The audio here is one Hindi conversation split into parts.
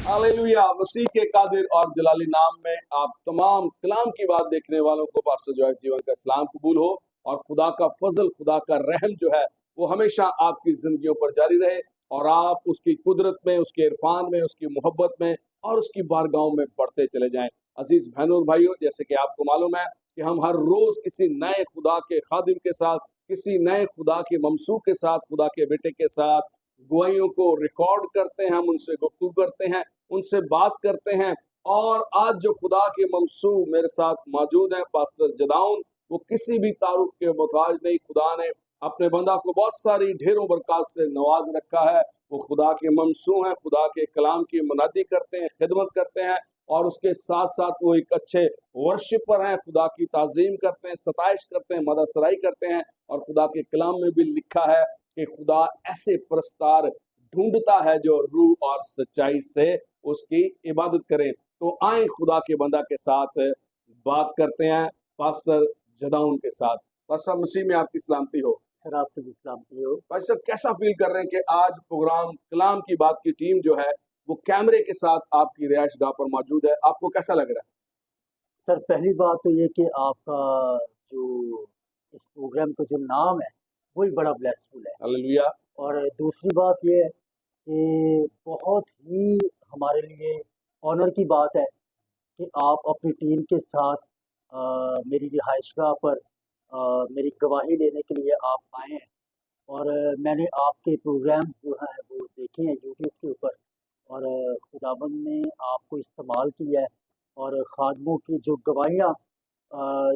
हालेलुया। मसीह के कादिर और जलाली नाम में आप तमाम कलाम की बात देखने वालों को पास्टर जॉयस जीवन का सलाम कबूल हो और खुदा का फजल, खुदा का रहम जो है वो हमेशा आपकी जिंदगियों पर जारी रहे और आप उसकी कुदरत में, उसके इरफान में, उसकी मोहब्बत में और उसकी बारगाहों में बढ़ते चले जाएं। अजीज बहनों और भाइयों, जैसे कि आपको मालूम है कि हम हर रोज किसी नए खुदा के खादिम के साथ, किसी नए खुदा के ममसू के साथ, खुदा के बेटे के साथ गवाहियों को रिकॉर्ड करते हैं, हम उनसे गुफ्तगू करते हैं, उनसे बात करते हैं। और आज जो खुदा के ममसू मेरे साथ मौजूद है पास्टर जदाउन, वो किसी भी तारुफ के मोहताज नहीं। खुदा ने अपने बंदा को बहुत सारी ढेरों बरकत से नवाज रखा है। वो खुदा के ममसू हैं, खुदा के कलाम की मुनादी करते हैं, खिदमत करते हैं और उसके साथ साथ वो एक अच्छे वर्शिपर हैं, खुदा की ताजीम करते हैं, सताइश करते हैं, मदद सराई करते हैं। और खुदा के कलाम में भी लिखा है कि खुदा ऐसे प्रस्तार ढूंढता है जो रूह और सच्चाई से उसकी इबादत करें। तो आए खुदा के बंदा के साथ बात करते हैं, पास्टर जदाउन के साथ। पास्टर, मसीह में आपकी सलामती हो। सर आपकी भी सलामती हो। पास्टर, कैसा फील कर रहे हैं कि आज प्रोग्राम कलाम की बात की टीम जो है वो कैमरे के साथ आपकी रिहाइशगाह पर मौजूद है, आपको कैसा लग रहा है? सर पहली बात तो ये कि आपका जो इस प्रोग्राम का जो नाम है वही बड़ा ब्लेसफुल है। हालेलुया। और दूसरी बात ये है कि बहुत ही हमारे लिए ऑनर की बात है कि आप अपनी टीम के साथ मेरी रिहाइशगाह पर मेरी गवाही लेने के लिए आप आए हैं। और मैंने आपके प्रोग्राम्स जो हैं वो देखे हैं यूट्यूब के ऊपर। और खुदाबंद ने आपको इस्तेमाल किया है और खादमों की जो गवाहियाँ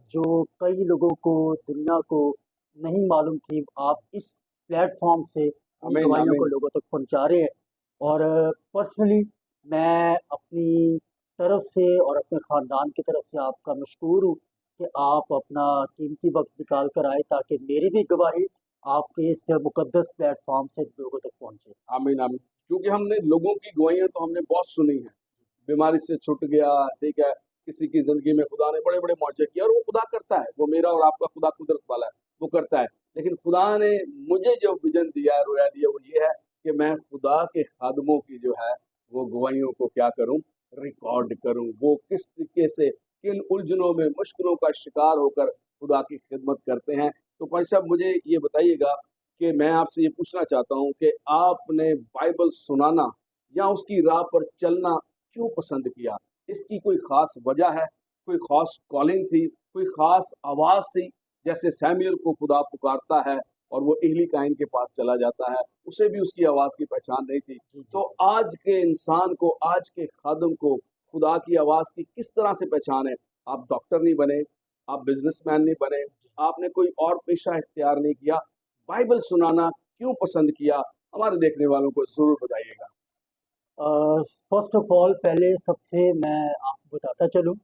जो कई लोगों को, दुनिया को नहीं मालूम थी, आप इस प्लेटफॉर्म से उन आमीन गवाहियों को आमीन। लोगों तक पहुंचा रहे हैं। और पर्सनली मैं अपनी तरफ से और अपने ख़ानदान की तरफ से आपका मशकूर हूँ कि आप अपना कीमती वक्त निकाल कर आए ताकि मेरी भी गवाही आपके इस मुकद्दस प्लेटफॉर्म से लोगों तक पहुंचे। आमीन आमीन। क्योंकि हमने लोगों की गवाहियां तो हमने बहुत सुनी है, बीमारी से छूट गया, ठीक है, किसी की जिंदगी में खुदा ने बड़े बड़े मौजे किए और वो खुदा करता है, वो मेरा और आपका खुदा कुदरत वाला है, वो करता है। लेकिन खुदा ने मुझे जो विजन दिया है, रोया दिया, वो ये है कि मैं खुदा के खादमों की जो है वो गवाहियों को क्या करूं, रिकॉर्ड करूं। वो किस तरीके से किन उलझनों में, मुश्किलों का शिकार होकर खुदा की खिदमत करते हैं। तो भाई साहब, मुझे ये बताइएगा कि मैं आपसे ये पूछना चाहता हूँ कि आपने बाइबल सुनाना या उसकी राह पर चलना क्यों पसंद किया? इसकी कोई खास वजह है? कोई खास कॉलिंग थी? कोई खास आवाज थी? जैसे सैमुअल को खुदा पुकारता है और वो एली काइन के पास चला जाता है, उसे भी उसकी आवाज की पहचान नहीं थी। जी जी तो जी। आज के इंसान को, आज के खादम को खुदा की आवाज की किस तरह से पहचान है? आप डॉक्टर नहीं बने, आप बिजनेसमैन नहीं बने, आपने कोई और पेशा इख्तियार नहीं किया, बाइबल सुनाना क्यों पसंद किया? हमारे देखने वालों को जरूर बताइएगा। फर्स्ट ऑफ ऑल पहले सबसे मैं आपको बताता चलूँ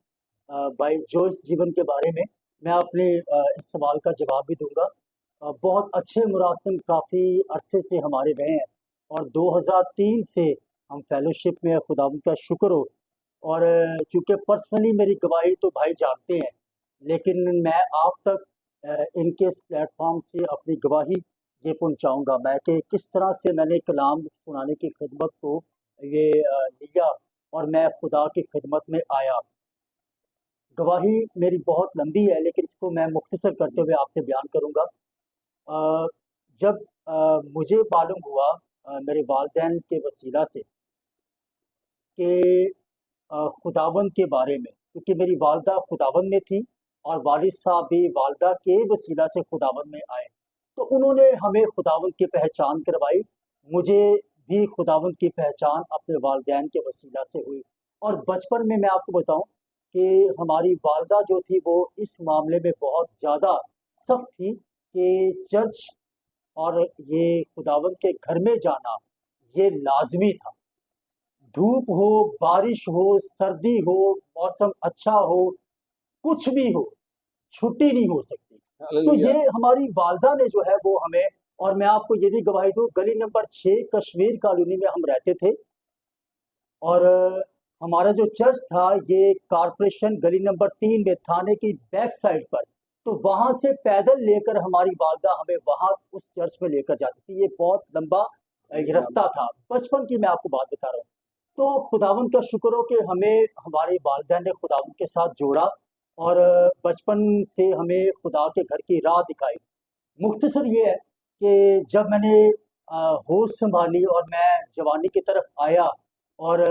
भाई जोइस जीवन के बारे में। मैं अपने इस सवाल का जवाब भी दूंगा। बहुत अच्छे मुरासिम काफ़ी अरसे से हमारे रहे हैं और 2003 से हम फेलोशिप में हैं, खुदावंद का शुक्र हो। और चूँकि पर्सनली मेरी गवाही तो भाई जानते हैं, लेकिन मैं आप तक इनके इस प्लेटफॉर्म से अपनी गवाही ये पहुंचाऊंगा मैं कि किस तरह से मैंने कलाम सुनाने की खिदमत को ये लिया और मैं खुदा की खिदमत में आया। गवाही मेरी बहुत लंबी है लेकिन इसको मैं मुख्तसर करते हुए आपसे बयान करूंगा। अ, जब मुझे मालूम हुआ मेरे वालिदैन के वसीला से कि खुदावंद के बारे में, क्योंकि मेरी वालदा खुदावंद में थी और वालिद साहब भी वालदा के वसीला से खुदावंद में आए, तो उन्होंने हमें खुदावंद की पहचान करवाई। मुझे भी खुदावंद की पहचान अपने वालिदैन के वसीला से हुई। और बचपन में मैं आपको बताऊं कि हमारी वालदा जो थी वो इस मामले में बहुत ज़्यादा सख्त थी कि चर्च और ये खुदावंद के घर में जाना ये लाजमी था। धूप हो, बारिश हो, सर्दी हो, मौसम अच्छा हो, कुछ भी हो, छुट्टी नहीं हो सकती। तो हालेलुया। ये हमारी वालदा ने जो है वो हमें, और मैं आपको ये भी गवाही दूँ, गली नंबर 6 कश्मीर कॉलोनी में हम रहते थे। और हमारा जो चर्च था ये कारपोरेशन गली नंबर 3 में थाने की बैक साइड पर। तो वहां से पैदल लेकर हमारी वालदा हमें वहां उस चर्च में लेकर जाती थी। ये बहुत लंबा आमीन रास्ता था। बचपन की मैं आपको बात बता रहा हूँ। तो खुदावंद का शुक्र हो कि हमें हमारे वालिदैन ने खुदावंद के साथ जोड़ा और बचपन से हमें खुदा के घर की राह दिखाई। मुख्तसर ये है कि जब मैंने होश संभाली और मैं जवानी की तरफ आया और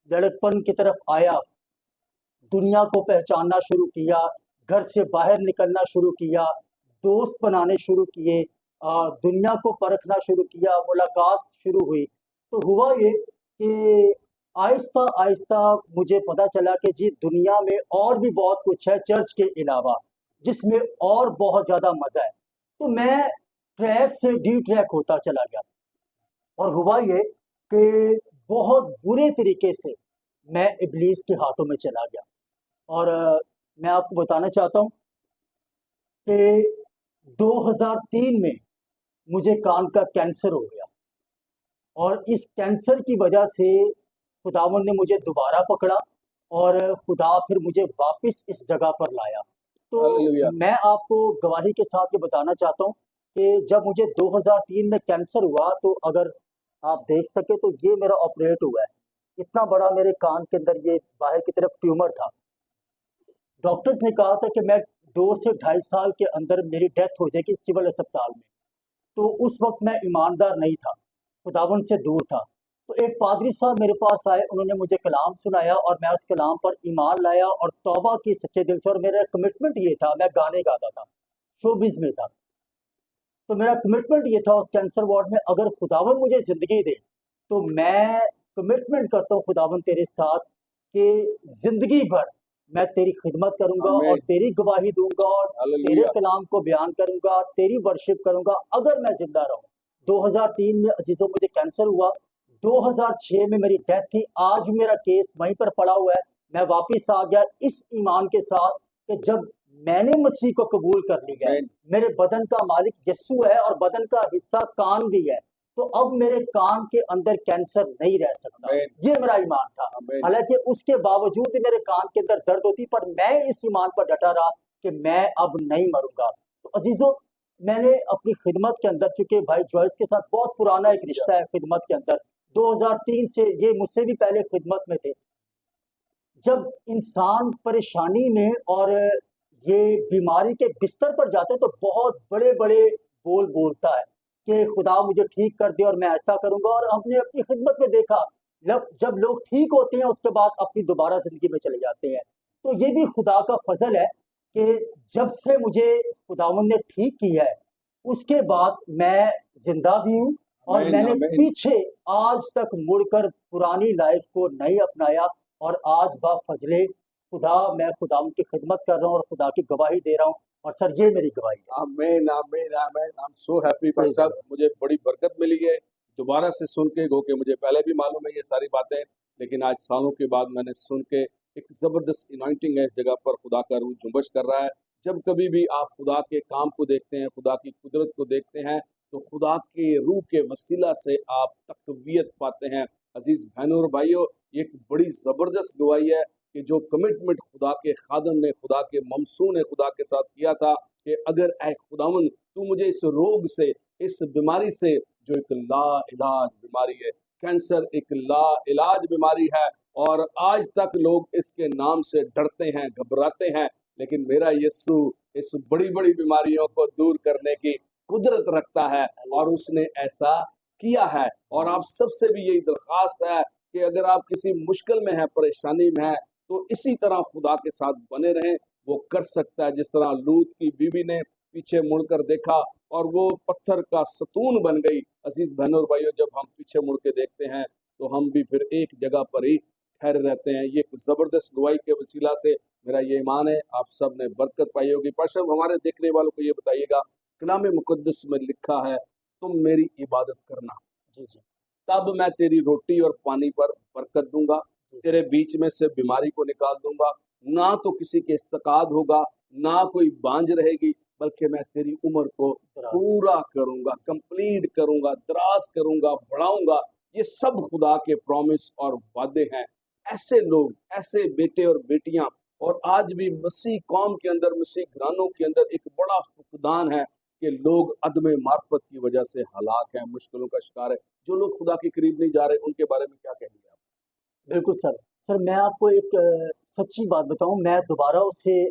लड़कपन की तरफ आया, दुनिया को पहचानना शुरू किया, घर से बाहर निकलना शुरू किया, दोस्त बनाने शुरू किए, दुनिया को परखना शुरू किया, मुलाकात शुरू हुई। तो हुआ ये कि आहिस्ता-आहिस्ता मुझे पता चला कि जी दुनिया में और भी बहुत कुछ है चर्च के अलावा, जिसमें और बहुत ज़्यादा मज़ा है। तो मैं ट्रैक से डी-ट्रैक होता चला गया और हुआ ये कि बहुत बुरे तरीके से मैं इब्लीस के हाथों में चला गया। और मैं आपको बताना चाहता हूँ कि 2003 में मुझे कान का कैंसर हो गया और इस कैंसर की वजह से खुदावंद ने मुझे दोबारा पकड़ा और खुदा फिर मुझे वापस इस जगह पर लाया। तो हालेलुया। मैं आपको गवाही के साथ ये बताना चाहता हूँ कि जब मुझे 2003 में कैंसर हुआ, तो अगर आप देख सके तो ये मेरा ऑपरेट हुआ है। इतना बड़ा मेरे कान के अंदर ये बाहर की तरफ ट्यूमर था। डॉक्टर्स ने कहा था कि मैं 2 से ढाई साल के अंदर मेरी डेथ हो जाएगी सिविल अस्पताल में। तो उस वक्त मैं ईमानदार नहीं था, खुदावंद से दूर था। तो एक पादरी साहब मेरे पास आए, उन्होंने मुझे कलाम सुनाया और मैं उस कलाम पर ईमान लाया और तौबा की सच्चे दिल से। और मेरा कमिटमेंट ये था, मैं गाने गाता था, शोबिज़ में था। तो मेरा कमिटमेंट ये था उस कैंसर वार्ड में, अगर खुदावंद मुझे ज़िंदगी दे तो मैं कमिटमेंट करता हूँ खुदावंद तेरे साथ कि ज़िंदगी भर मैं तेरी खिदमत करूँगा और आमीन। तेरी गवाही दूँगा और तेरे हालेलुया। कलाम को बयान करूँगा, तेरी वर्शिप करूँगा अगर मैं ज़िंदा रहूँ। 2003 में अज़ीज़ों मुझे कैंसर हुआ, 2006 में मेरी डेथ थी, आज भी मेरा केस वहीं पर पड़ा हुआ है। मैं वापस आ गया इस ईमान के साथ कि जब मैंने मसीह को कबूल कर लिया है, आमीन। मेरे बदन का मालिक यीशु है और बदन का हिस्सा कान भी है, तो अब मेरे कान के अंदर कैंसर नहीं रह सकता। आमीन। ये मेरा ईमान था। आमीन। हालांकि उसके बावजूद भी मेरे कान के अंदर दर्द होती, पर मैं इस ईमान पर डटा रहा कि मैं अब नहीं मरूंगा। तो अजीजों, मैंने अपनी खिदमत के अंदर, चूंकि भाई जॉयस के साथ बहुत पुराना एक रिश्ता है खिदमत के अंदर, 2003 से, ये मुझसे भी पहले खिदमत में थे। जब इंसान परेशानी में और ये बीमारी के बिस्तर पर जाते हैं तो बहुत बड़े-बड़े बोल बोलता है कि खुदा मुझे ठीक कर दे और मैं ऐसा करूँगा। और हमने अपनी खिदमत में देखा, जब लोग ठीक होते हैं उसके बाद अपनी दोबारा ज़िंदगी में चले जाते हैं। तो ये भी खुदा का फ़ज़ल है कि जब से मुझे खुदावंद ने ठीक किया है, उसके बाद मैं ज़िंदा भी हूँ और आमीन। मैंने आमीन। पीछे आज तक मुड़कर पुरानी लाइफ़ को नहीं अपनाया और आज बाफ़ज़ले खुदा मैं खुदावंद की खिदमत कर रहा हूँ और खुदा की गवाही दे रहा हूँ। और सर ये मेरी गवाही है। आमीन। आमीन। आमीन। आई एम सो हैप्पी भाई प्रेज़ द साहब, लॉर्ड। मुझे बड़ी बरकत मिली है दोबारा से सुन के। गो के मुझे पहले भी मालूम है ये सारी बातें, लेकिन आज सालों के बाद मैंने सुन के एक ज़बरदस्त अनॉइंटिंग है इस जगह पर। खुदा का रूह जुम्बश कर रहा है। जब कभी भी आप खुदा के काम को देखते हैं, खुदा की कुदरत को देखते हैं, तो खुदा के रूह के वसीला से आप तक़वियत पाते हैं। अजीज़ बहनों और भाइयों, ये एक बड़ी ज़बरदस्त गवाही है कि जो कमिटमेंट खुदा के खादम ने, खुदा के ममसू ने खुदा के साथ किया था कि अगर ऐ खुदावंद तू मुझे इस रोग से, इस बीमारी से, जो एक लाइलाज बीमारी है, कैंसर एक लाइलाज बीमारी है और आज तक लोग इसके नाम से डरते हैं, घबराते हैं, लेकिन मेरा यीशु इस बड़ी-बड़ी बीमारियों को दूर करने की कुदरत रखता है और उसने ऐसा किया है। और आप सबसे भी यही दरख्वास्त है कि अगर आप किसी मुश्किल में हैं, परेशानी में हैं, तो इसी तरह खुदा के साथ बने रहें। वो कर सकता है, जिस तरह लूत की बीवी ने पीछे मुड़कर देखा और वो पत्थर का सतून बन गई। अजीज बहनों और भाइयों, जब हम पीछे मुड़ के देखते हैं तो हम भी फिर एक जगह पर ही ठहरे रहते हैं। ये एक ज़बरदस्त गवाही के वसीला से मेरा ये ईमान है आप सब ने बरकत पाई होगी। पाशा हमारे देखने वालों को ये बताइएगा, कलाम मुक़द्दस में लिखा है, तुम मेरी इबादत करना, जी, जी। तब मैं तेरी रोटी और पानी पर बरकत दूंगा, तेरे बीच में से बीमारी को निकाल दूंगा। ना तो किसी के इस्तकाद होगा, ना कोई बांझ रहेगी, बल्कि मैं तेरी उम्र को दराज़। पूरा करूंगा, कंप्लीट करूंगा, दराज करूंगा, बढ़ाऊंगा। ये सब खुदा के प्रॉमिस और वादे हैं। ऐसे लोग, ऐसे बेटे और बेटियां, और आज भी मसीह कौम के अंदर, मसीह घरानों के अंदर एक बड़ा फुकदान है कि लोग अदम मार्फत की वजह से हलाक हैं, मुश्किलों का शिकार है। जो लोग खुदा के करीब नहीं जा रहे, उनके बारे में क्या कहेंगे आप? बिल्कुल सर। सर मैं आपको एक सच्ची बात बताऊँ, मैं दोबारा उसे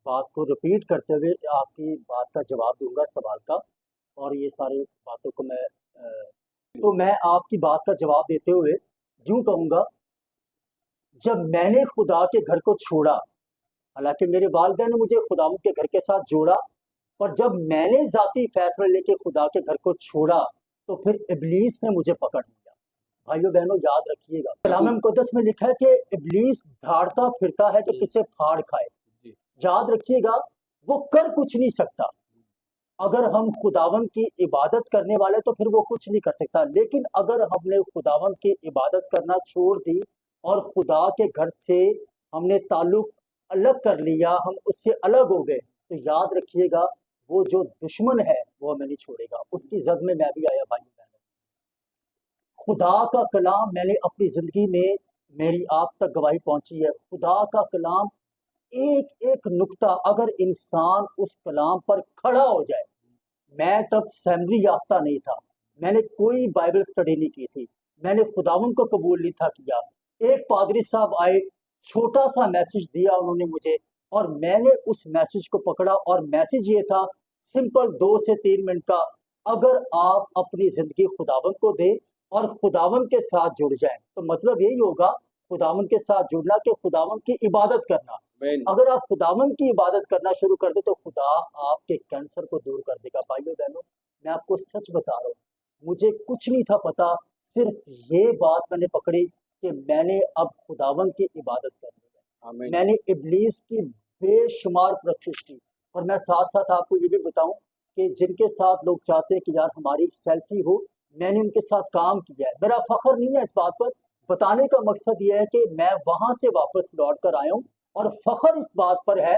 बात को रिपीट करते हुए आपकी बात का जवाब दूँगा सवाल का, और ये सारी बातों को तो मैं आपकी बात का जवाब देते हुए यूँ कहूँगा, जब मैंने खुदा के घर को छोड़ा, हालाँकि मेरे वालिदैन ने मुझे खुदावंद के घर के साथ जोड़ा, पर जब मैंने ज़ाती फैसला लेके खुदा के घर को छोड़ा, तो फिर इब्लीस ने मुझे पकड़ लिया। भाइयों-बहनों याद रखिएगा, कलाम मुकद्दस में लिखा है कि इब्लीस दौड़ता फिरता है कि किसे फाड़ खाए। जी, याद रखिएगा, वो कर कुछ नहीं सकता। अगर हम खुदावंद की इबादत करने वाले तो फिर वो कुछ नहीं कर सकता, लेकिन अगर हमने खुदावंद की इबादत करना छोड़ दी और खुदा के घर से हमने ताल्लुक अलग कर लिया, हम उससे अलग हो गए, तो याद रखिएगा वो जो दुश्मन है वो हमें नहीं छोड़ेगा। उसकी जद में मैं भी आया भाई बहनों। खुदा का कलाम मैंने अपनी जिंदगी में, मेरी आप तक गवाही पहुंची है, खुदा का कलाम एक एक नुक्ता, अगर इंसान उस कलाम पर खड़ा हो जाए। मैं तब सेमिनरी याफ्ता नहीं था, मैंने कोई बाइबल स्टडी नहीं की थी, मैंने खुदावंद को कबूल नहीं था किया। एक पादरी साहब आए, छोटा सा मैसेज दिया उन्होंने मुझे, और मैंने उस मैसेज को पकड़ा, और मैसेज ये था सिंपल 2 से 3 मिनट का, अगर आप अपनी जिंदगी खुदावंद को दें और खुदावंद के साथ जुड़ जाएं, तो मतलब यही होगा खुदावंद के साथ जुड़ना कि खुदावंद की इबादत करना। आमीन, अगर आप खुदावंद की इबादत करना शुरू कर दे तो खुदा आपके कैंसर को दूर कर देगा। भाइयों बहनों, मैं आपको सच बता रहा हूँ, मुझे कुछ नहीं था पता, सिर्फ ये बात मैंने पकड़ी कि मैंने अब खुदावंद की इबादत करनी है। आमीन, मैंने इब्लीस की बेशुमार प्रस्तुत की, और मैं साथ साथ आपको ये भी बताऊं कि जिनके साथ लोग चाहते हैं कि यार हमारी एक सेल्फी हो, मैंने उनके साथ काम किया है। मेरा फख्र नहीं है इस बात पर, बताने का मकसद ये है कि मैं वहां से वापस लौट कर आया हूँ, और फख्र इस बात पर है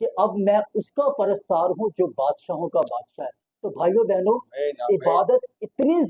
कि अब मैं उसका परस्तार हूँ जो बादशाहों का बादशाह है। तो भाइयों बहनों, आमीन, आमीन, इबादत इतनी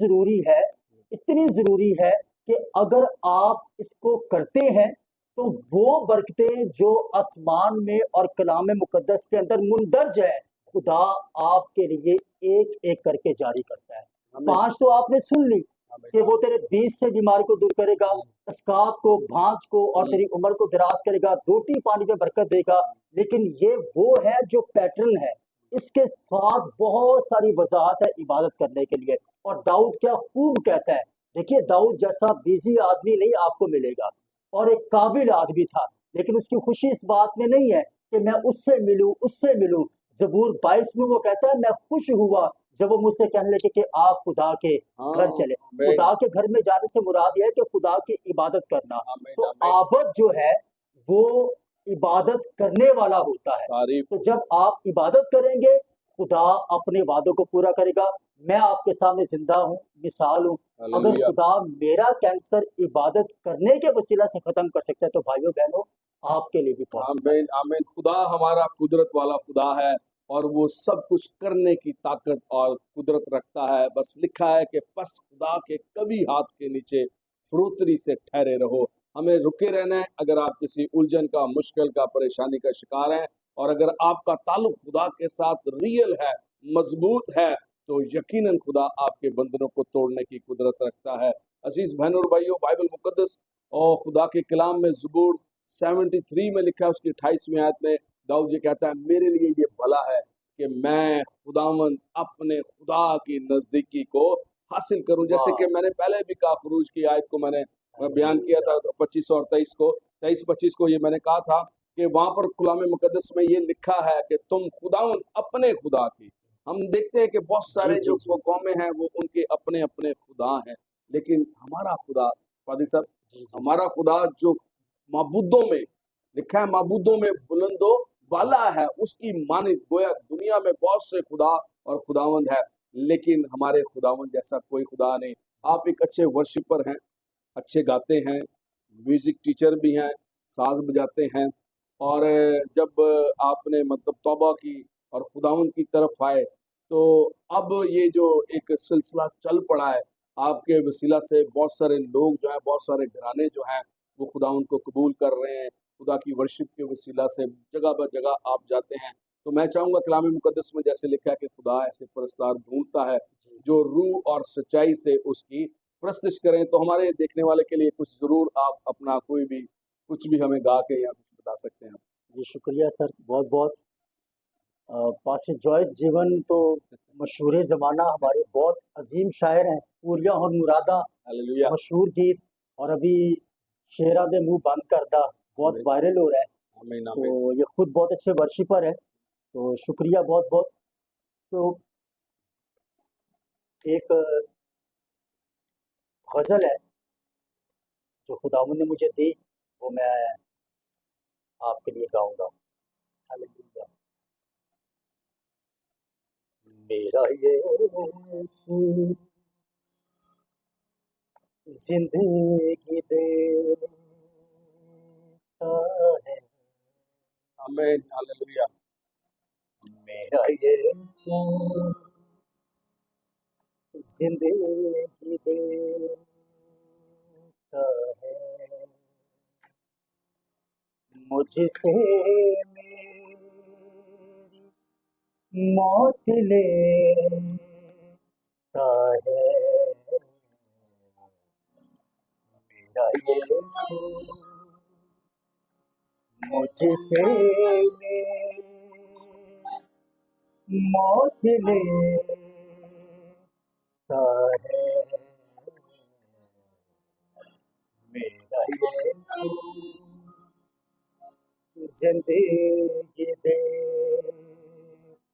जरूरी है कि अगर आप इसको करते हैं तो वो बरकतें जो आसमान में और कलाम मुकद्दस के अंदर मुंदरज है, खुदा आपके लिए एक एक करके जारी करता है। आमीन, 5 तो आपने सुन ली आमीन, कि वो तेरे 20 से बीमारी को दूर करेगा, इसकात को, भांज को, और तेरी उम्र को दराज करेगा, रोटी पानी में बरकत देगा। लेकिन ये वो है जो पैटर्न है, इसके साथ बहुत सारी वजाहत है इबादत करने के लिए। और दाऊद क्या खूब कहता है, देखिए दाऊद जैसा बिजी आदमी नहीं आपको मिलेगा, और एक काबिल आदमी था, लेकिन उसकी खुशी इस बात में नहीं है कि मैं उससे मिलूं। जबूर 22 में वो कहता है, मैं खुश हुआ जब वो मुझसे कहने लगे कि आप खुदा के घर हाँ, चले। आमीन, खुदा के घर में जाने से मुराद यह है कि खुदा की इबादत करना। आमीन, तो आमीन, आबद जो है वो इबादत करने वाला होता है। तारीफ, तो जब आप इबादत करेंगे, खुदा अपने वादों को पूरा करेगा। मैं आपके सामने जिंदा हूँ, मिसाल हूँ। अगर हालेलुया, खुदा मेरा कैंसर इबादत करने के वसीला से खत्म कर सकता है, तो भाइयों बहनों आपके लिए भी पॉसिबल है। आमीन, आमीन। खुदा हमारा कुदरत वाला खुदा है और वो सब कुछ करने की ताकत और कुदरत रखता है। बस लिखा है कि बस खुदा के कभी हाथ के नीचे फरोतरी से ठहरे रहो। हमें रुके रहना है। अगर आप किसी उलझन का, मुश्किल का, परेशानी का शिकार हैं और अगर आपका ताल्लुक खुदा के साथ रियल है, मजबूत है, तो यकीनन खुदा आपके बंधनों को तोड़ने की कुदरत रखता है। अजीज बहनों और भाइयों, बाइबल मुकद्दस और खुदा के कलाम में ज़बूर 73 में लिखा है, उसकी 28वीं आयत में दाऊद ये कहता है, मेरे लिए ये भला है कि मैं खुदावंद अपने खुदा की नजदीकी को हासिल करूं। जैसे वाह, कि मैंने पहले भी कहा, खुरूज की आयत को मैंने बयान किया था, 25 और 23 को, 23-25 को ये मैंने कहा था कि वहां पर कलाम मुकद्दस में ये लिखा है कि तुम खुदावंद अपने खुदा की। हम देखते हैं कि बहुत जी सारे जी जो जी कौमें हैं वो उनके अपने अपने खुदा हैं, लेकिन हमारा खुदा, फादी साहब, जी जी हमारा खुदा जो माबूदों में लिखा है, माबूदों में बुलंदो वाला है, उसकी मानित गोया दुनिया में बहुत से खुदा और खुदावंद है, लेकिन हमारे खुदावंद जैसा कोई खुदा नहीं। आप एक अच्छे वर्शिपर हैं, अच्छे गाते हैं, म्यूजिक टीचर भी हैं, साज बजाते हैं, और जब आपने मतलब तौबा की और खुदावंद की तरफ आए, तो अब ये जो एक सिलसिला चल पड़ा है, आपके वसीला से बहुत सारे लोग जो हैं, बहुत सारे घराने जो हैं, वो खुदावंद को कबूल कर रहे हैं। खुदा की वर्शिप के वसीला से जगह ब जगह आप जाते हैं। तो मैं चाहूँगा, कलाम मुकद्दस में जैसे लिखा है कि खुदा ऐसे परस्तार ढूंढता है जी जो रूह और सच्चाई से उसकी प्रस्तुत करें तो हमारे देखने वाले के लिए कुछ ज़रूर आप अपना कोई भी कुछ भी हमें गा के या कुछ बता सकते हैं। जी शुक्रिया सर, बहुत बहुत। पास्टर जॉयस जीवन तो मशहूर ज़माना, हमारे बहुत अजीम शायर हैं। पूरिया और मुरादा हालेलुया। मशहूर गीत, और अभी शेरा दे मुंह बंद करदा बहुत आमीन। वायरल हो रहा है। आमीन आमीन। तो ये खुद बहुत अच्छे वर्शिपर है, तो शुक्रिया बहुत बहुत। तो एक गज़ल है जो खुदावंद ने मुझे दी, वो मैं आपके लिए गाऊंगा। हालेलुया। मेरा यीशु जिंदगी देता है, आमीन। हालेलुया। मेरा यीशु जिंदगी देता है, मुझसे मेरी मौत लेता है, मेरा यीशु मुझसे मेरी मौत लेता है, मेरा यीशु जिंदगी देता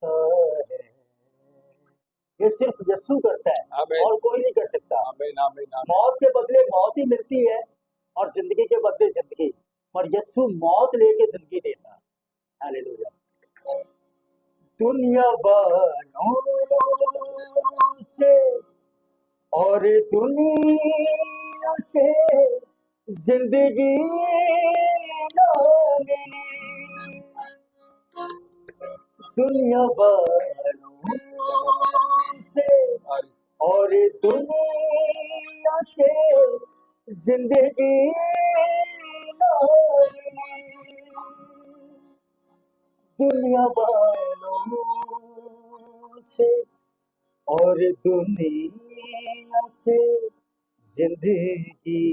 है। ये सिर्फ यीशु करता है आमीन। और कोई नहीं कर सकता। आमीन आमीन आमीन। मौत के बदले मौत ही मिलती है और जिंदगी के बदले जिंदगी, पर यीशु मौत लेके जिंदगी देता है। हालेलुया। दुनिया वालों से और दुनिया से जिंदगी ना मिली, दुनिया वालों से और दुनिया से जिंदगी ना मिली, दुनिया वालों से और दुनिया से जिंदगी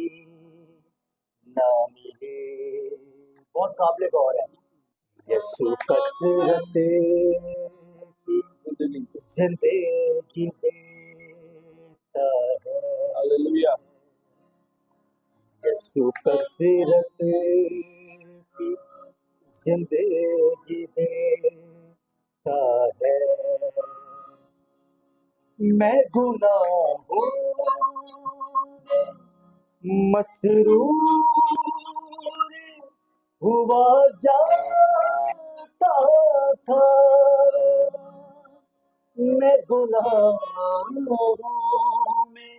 ना मिले। बहुत काबिल गौर है। यीशु कसरत की जिंदगी देता है, हालेलुया। यीशु कसरत की जिंदगी देता है, मैं गुनाहों में मसरूर हुआ जाता था, मैं गुनाहों में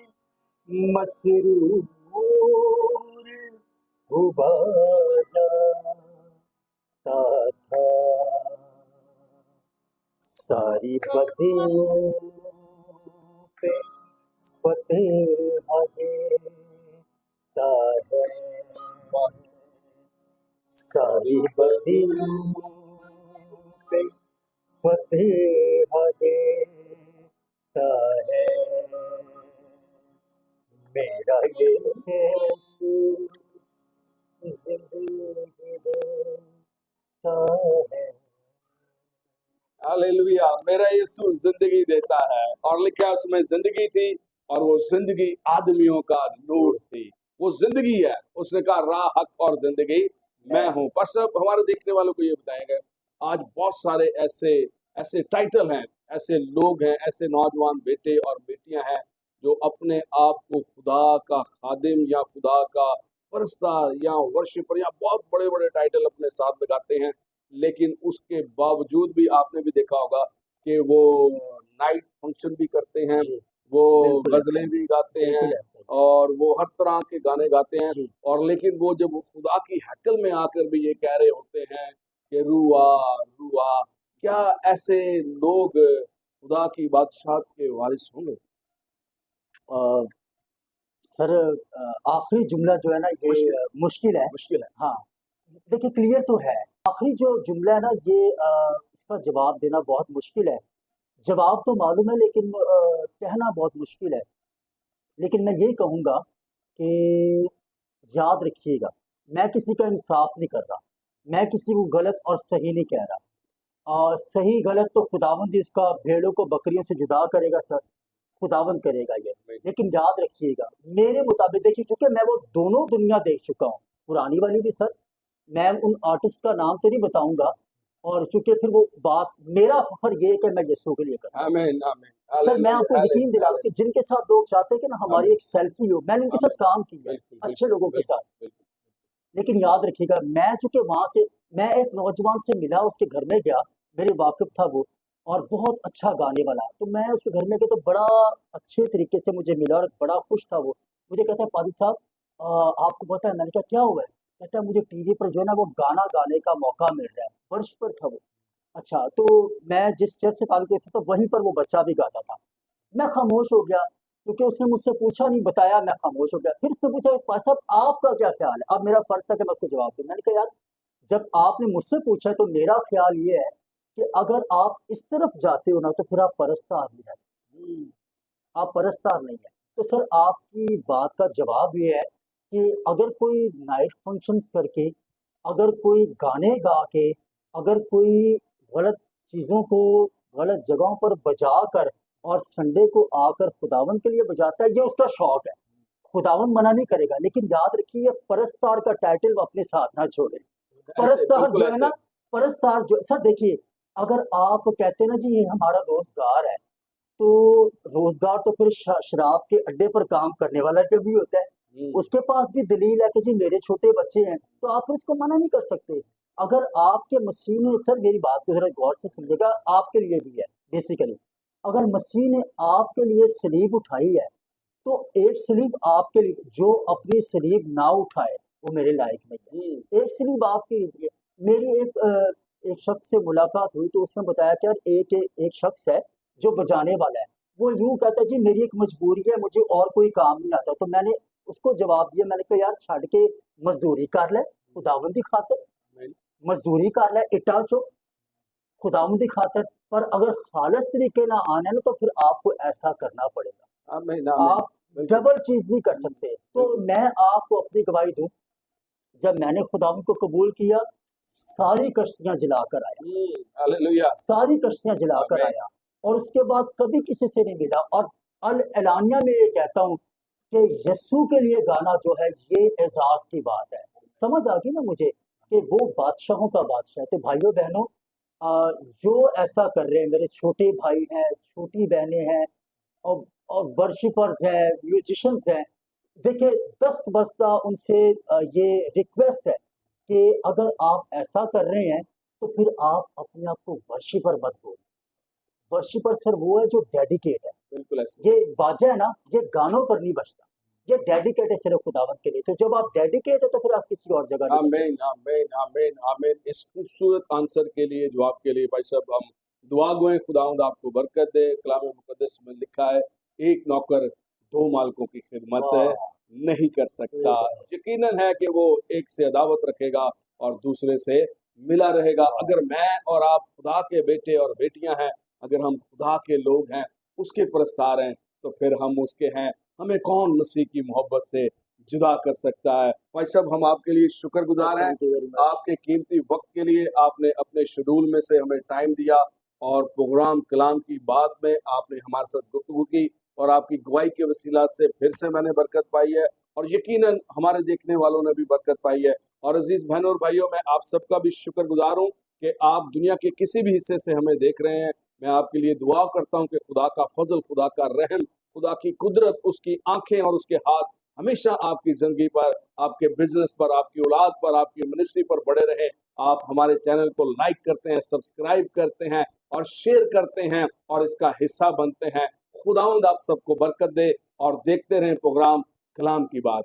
मसरूर हुआ जाता था, सारी बदियों पे फतेह देता है, सारी बदियों पे फतेह देता है, मेरा यीशु जिंदगी देता है। हालेलुया। मेरा यीशु जिंदगी देता है, और लिखा उसमें जिंदगी थी और वो जिंदगी आदमियों का नूर थी। वो जिंदगी है। उसने कहा राह हक और जिंदगी मैं हूँ। बस अब हमारे देखने वालों को ये बताएंगे, आज बहुत सारे ऐसे ऐसे टाइटल हैं, ऐसे लोग हैं, ऐसे नौजवान बेटे और बेटियां हैं जो अपने आप को खुदा का खादिम या खुदा का परस्तार या वर्शिपर या बहुत बड़े बड़े टाइटल अपने साथ लगाते हैं, लेकिन उसके बावजूद भी आपने भी देखा होगा कि वो नाइट फंक्शन भी करते हैं, जी वो बिल्कुल ऐसा गजलें ही, भी गाते हैं बिल्कुल ऐसा ही। और वो हर तरह के गाने गाते हैं, जी और लेकिन वो जब खुदा की हैकल में आकर भी ये कह रहे होते हैं कि रुआ रुआ, क्या ऐसे लोग खुदा की बादशाह के वारिस होंगे? अ, सर आखिरी जुमला जो है ना ये मुश्किल है। मुश्किल है। हाँ, देखिए क्लियर तो है। आखिरी जो जुमला है ना ये इसका जवाब देना बहुत मुश्किल है। जवाब तो मालूम है लेकिन कहना बहुत मुश्किल है। लेकिन मैं ये कहूँगा कि याद रखिएगा, मैं किसी का इंसाफ नहीं कर रहा, मैं किसी को गलत और सही नहीं कह रहा। और सही गलत तो खुदावंद ही उसका भेड़ों को बकरियों से जुदा करेगा सर, खुदावंद करेगा ये। लेकिन याद रखिएगा, मेरे मुताबिक देखिए, चूंकि मैं वो दोनों दुनिया देख चुका हूँ, पुरानी वाली भी सर, मैं उन आर्टिस्ट का नाम तो नहीं बताऊंगा, और चूंकि फिर वो बात, मेरा फखर ये है कि मैं यीशु के लिए करता हूँ। आमीन आमीन सर मैं आपको हालेलुया यकीन दिलाऊं कि जिनके साथ लोग चाहते हैं कि ना हमारी आमीन एक सेल्फी हो, मैंने उनके साथ आमीन काम किया है, बिल्कुल अच्छे लोगों के साथ। बिल्कुल लेकिन याद रखिएगा, मैं चूंकि वहां से, मैं एक नौजवान से मिला, उसके घर में गया, मेरे वाकिफ था वो, और बहुत अच्छा गाने वाला, तो मैं उसके घर में गया तो बड़ा अच्छे तरीके से मुझे मिला और बड़ा खुश था वो। मुझे कहता है, पादी साहब आपको पता है? मैंने कहा क्या हुआ है? कहता है, मुझे टीवी पर जो है ना वो गाना गाने का मौका मिल रहा है। फर्श पर था वो। अच्छा, तो मैं जिस चर्च से ताल्लुक़ रखता था, वहीं पर वो बच्चा भी गाता था। मैं खामोश हो गया, क्योंकि उसने मुझसे पूछा नहीं, बताया, मैं खामोश हो गया। फिर उसने पूछा, पादी साहब आपका क्या ख्याल है? अब मेरा फर्ज था कि मैं उसको जवाब दूं। मैंने कहा, यार जब आपने मुझसे पूछा है तो मेरा ख्याल ये है कि अगर आप इस तरफ जाते हो ना, तो फिर आप परस्तार नहीं रहते, आप परस्तार नहीं है। तो सर आपकी बात का जवाब ये है कि अगर कोई नाइट फंक्शंस करके, अगर कोई गाने गा के, अगर कोई गलत चीज़ों को गलत जगहों पर बजा कर और संडे को आकर खुदावन के लिए बजाता है, ये उसका शौक है, खुदावन मना नहीं करेगा। लेकिन याद रखिए, ये परस्तार का टाइटल वो अपने साथ ना छोड़े। ऐसे परस्तार बिल्कुल जो है ऐसे ना, परस्तार जो सर देखिए, अगर आप कहते हैं ना जी ये हमारा रोजगार है, तो रोजगार तो फिर शराब के अड्डे पर काम करने वाला का भी होता है। हम्म, उसके पास भी दलील है कि जी मेरे छोटे बच्चे हैं, तो आप फिर उसको मना नहीं कर सकते। अगर आपके मसीह ने, सर मेरी बात को जरा गौर से सुनिएगा, आपके लिए भी है बेसिकली, अगर मसीह ने आपके लिए सलीब उठाई है, तो एक सलीब आपके लिए, जो अपनी सलीब ना उठाए वो मेरे लायक नहीं है। एक सलीब आपके लिए। मेरी एक शख्स से मुलाकात हुई, तो उसने बताया कि यार एक शख्स है जो बजाने वाला है, वो यूं कहता है, जी मेरी एक मजबूरी है, मुझे और कोई काम नहीं आता। तो मैंने उसको जवाब दिया, मैंने कहा यार छड़ के मजदूरी कर ले खुदावंदी खातर, आमीन मजदूरी कर ले इटा चो खुदावंदी खातर। पर अगर खालिस तरीके ना आने ना, तो फिर आपको ऐसा करना पड़ेगा, आमीन आमीन आप बिल्कुल डबल चीज नहीं कर हम्म, सकते। तो बिल्कुल मैं आपको अपनी गवाही दूं, जब मैंने खुदावंद को कबूल किया, सारी कश्तियां जलाकर आया, हालेलुया सारी कश्तियां जलाकर आमीन आया, और उसके बाद कभी किसी से नहीं मिला। और अल एलानिया में ये कहता हूँ कि यस्सु के लिए गाना जो है, ये एजाज की बात है। समझ आ गई ना मुझे कि वो बादशाहों का बादशाह है। तो भाइयों बहनों, जो ऐसा कर रहे हैं, मेरे छोटे भाई हैं, छोटी बहनें हैं, और वर्शिपर्स हैं, म्यूजिशियंस हैं, देखिए दस्त बस्ता उनसे ये रिक्वेस्ट है कि अगर आप ऐसा कर रहे हैं, तो फिर आप अपने आप को वर्शिपर मत बोलिए। वर्शिपर सर वो है जो डेडिकेट है। बिल्कुल ऐसे ये बाजा है ना, ये गानों पर नहीं बजता, ये डेडिकेट है सिर्फ खुदावंत के लिए। तो जब आप डेडिकेट है, तो फिर आप किसी और जगह नहीं बज आमीन आमीन आमीन आमीन इस खूबसूरत आंसर के लिए, जवाब के लिए भाई साहब हम दुआ गोएं, खुदावंद आपको बरकत दे। कलाम मुकद्दस में लिखा है, एक नौकर दो मालिकों की खिदमत वाह, नहीं कर सकता। यकीनन है कि वो एक से अदावत रखेगा और दूसरे से मिला रहेगा। वाह, अगर मैं और आप खुदा के बेटे और बेटियां हैं, अगर हम खुदा के लोग हैं, उसके प्रस्तार हैं, तो फिर हम उसके हैं। हमें कौन मसीह की मोहब्बत से जुदा कर सकता है? भाई साहब हम आपके लिए सर शुक्रगुजार हैं, थैंक यू वेरी मच। आपके कीमती वक्त के लिए। आपने अपने शेड्यूल में से हमें टाइम दिया और प्रोग्राम कलाम की बात में आपने हमारे साथ गुफ्तगू की, और आपकी गवाही के वसीला से फिर से मैंने बरकत पाई है, और यकीनन हमारे देखने वालों ने भी बरकत पाई है। और अजीज बहनों और भाइयों, मैं आप सबका भी शुक्रगुजार हूँ कि आप दुनिया के किसी भी हिस्से से हमें देख रहे हैं। मैं आपके लिए दुआ करता हूँ कि खुदा का फजल, खुदा का रहम, खुदा की कुदरत, उसकी आंखें और उसके हाथ हमेशा आपकी जिंदगी पर, आपके बिजनेस पर, आपकी औलाद पर, आपकी मिनिस्ट्री पर बड़े रहे। आप हमारे चैनल को लाइक करते हैं, सब्सक्राइब करते हैं और शेयर करते हैं और इसका हिस्सा बनते हैं। खुदावंद आप सबको बरकत दे और देखते रहें प्रोग्राम कलाम की बात।